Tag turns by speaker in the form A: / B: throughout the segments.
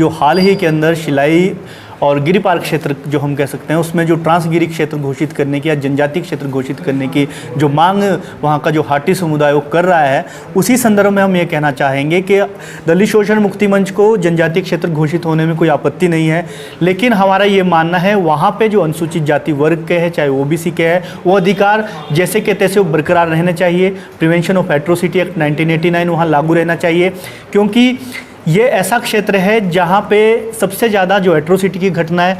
A: जो हाल ही के अंदर शिलाई और गिरिपार क्षेत्र जो हम कह सकते हैं उसमें जो ट्रांसगिरी क्षेत्र घोषित करने की या जनजातीय क्षेत्र घोषित करने की जो मांग वहाँ का जो हाटी समुदाय वो कर रहा है, उसी संदर्भ में हम ये कहना चाहेंगे कि दलित शोषण मुक्ति मंच को जनजातीय क्षेत्र घोषित होने में कोई आपत्ति नहीं है, लेकिन हमारा ये मानना है वहाँ पे जो अनुसूचित जाति वर्ग के हैं, चाहे ओबीसी के हैं, वो अधिकार जैसे के तैसे बरकरार रहने चाहिए। प्रिवेंशन ऑफ एट्रोसिटी एक्ट 1989 वहाँ लागू रहना चाहिए, क्योंकि ये ऐसा क्षेत्र है जहाँ पे सबसे ज़्यादा जो एट्रोसिटी की घटनाएं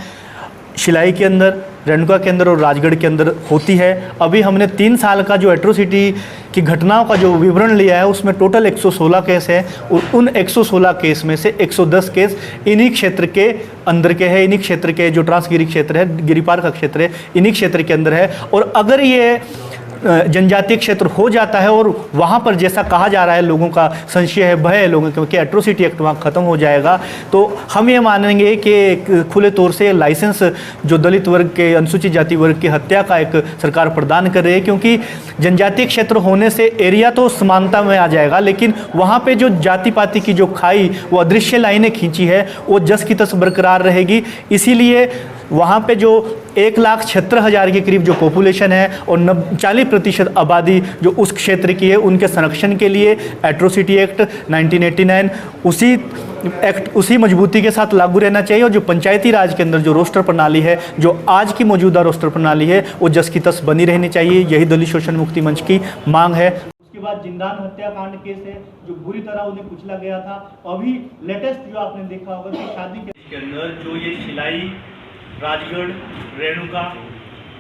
A: शिलाई के अंदर, रेणुका के अंदर और राजगढ़ के अंदर होती है। अभी हमने 3 साल का जो एट्रोसिटी की घटनाओं का जो विवरण लिया है उसमें टोटल 116 केस है और उन 116 केस में से 110 केस इन्हीं क्षेत्र के अंदर के हैं, इन्हीं क्षेत्र के जो ट्रांसगिरी क्षेत्र है, गिरिपार का क्षेत्र है, इन्हीं क्षेत्र के अंदर है। और अगर ये जनजातीय क्षेत्र हो जाता है और वहाँ पर जैसा कहा जा रहा है, लोगों का संशय है, भय है लोगों के कि एट्रोसिटी एक्ट वहाँ ख़त्म हो जाएगा, तो हम ये मानेंगे कि खुले तौर से लाइसेंस जो दलित वर्ग के, अनुसूचित जाति वर्ग की हत्या का एक सरकार प्रदान कर रही है, क्योंकि जनजातीय क्षेत्र होने से एरिया तो समानता में आ जाएगा, लेकिन वहाँ पर जो जाति पाति की जो खाई, वो अदृश्य लाइनें खींची है, वो जस की तस बरकरार रहेगी। इसीलिए वहाँ पे जो 1,76,000 के करीब जो पॉपुलेशन है और 40% आबादी जो उस क्षेत्र की है, उनके संरक्षण के लिए एट्रोसिटी एक्ट 1989 उसी मजबूती के साथ लागू रहना चाहिए। और जो पंचायती राज के अंदर जो रोस्टर प्रणाली है, जो आज की मौजूदा रोस्टर प्रणाली है, वो जस की तस बनी रहनी चाहिए। यही दलित शोषण मुक्ति मंच की मांग है। उसके बाद जिंदान हत्याकांड केस है जो बुरी तरह उन्हें कुचला गया था। अभी लेटेस्ट जो आपने देखा होगा कि शादी के अंदर जो ये शिलाई, राजगढ़, रेणुका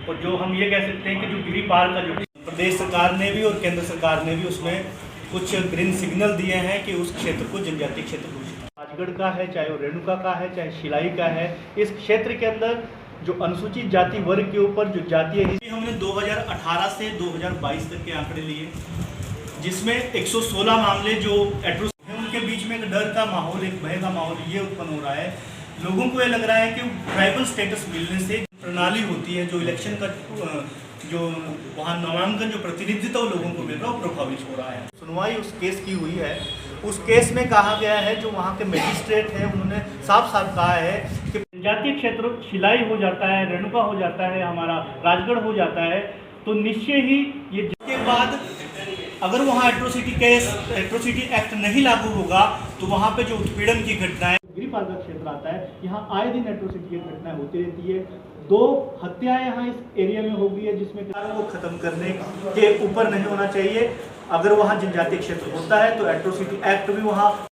A: और जो हम ये कह सकते हैं कि जो गिरिपार का जो प्रदेश सरकार ने भी और केंद्र सरकार ने भी उसमें कुछ ग्रीन सिग्नल दिए हैं कि उस क्षेत्र को जनजातीय क्षेत्र घोषित। राजगढ़ का है, चाहे वो रेणुका का है, चाहे शिलाई का है, इस क्षेत्र के अंदर जो अनुसूचित जाति वर्ग के ऊपर जो जातीय हिस्से, हमने 2018 से 2022 तक के आंकड़े लिए, जिसमें 116 मामले जो एट्रोसिटी हैं, उनके बीच में एक डर का माहौल, एक भय का माहौल ये उत्पन्न हो रहा है। लोगों को ये लग रहा है कि ट्राइबल स्टेटस मिलने से प्रणाली होती है, जो इलेक्शन का जो वहाँ नामांकन जो प्रतिनिधित्व लोगों को मिल रहा है वो प्रभावित हो रहा है। सुनवाई उस केस की हुई है। उस केस में कहा गया है, जो वहाँ के मैजिस्ट्रेट है उन्होंने साफ साफ कहा है कि जनजातीय क्षेत्र शिलाई हो जाता है, रेणुका हो जाता है, हमारा राजगढ़ हो जाता है, तो निश्चय ही ये के बाद अगर वहाँ एट्रोसिटी एक्ट नहीं लागू होगा तो वहाँ पे जो उत्पीड़न की घटनाएं, गिरिपार का क्षेत्र आता है, यहाँ आए दिन एट्रोसिटी की घटनाएं होती रहती है। 2 हत्याएं यहाँ इस एरिया में हो गई है, जिसमें वो खत्म करने के ऊपर नहीं होना चाहिए। अगर वहाँ जनजातीय क्षेत्र होता है तो एट्रोसिटी एक्ट भी वहाँ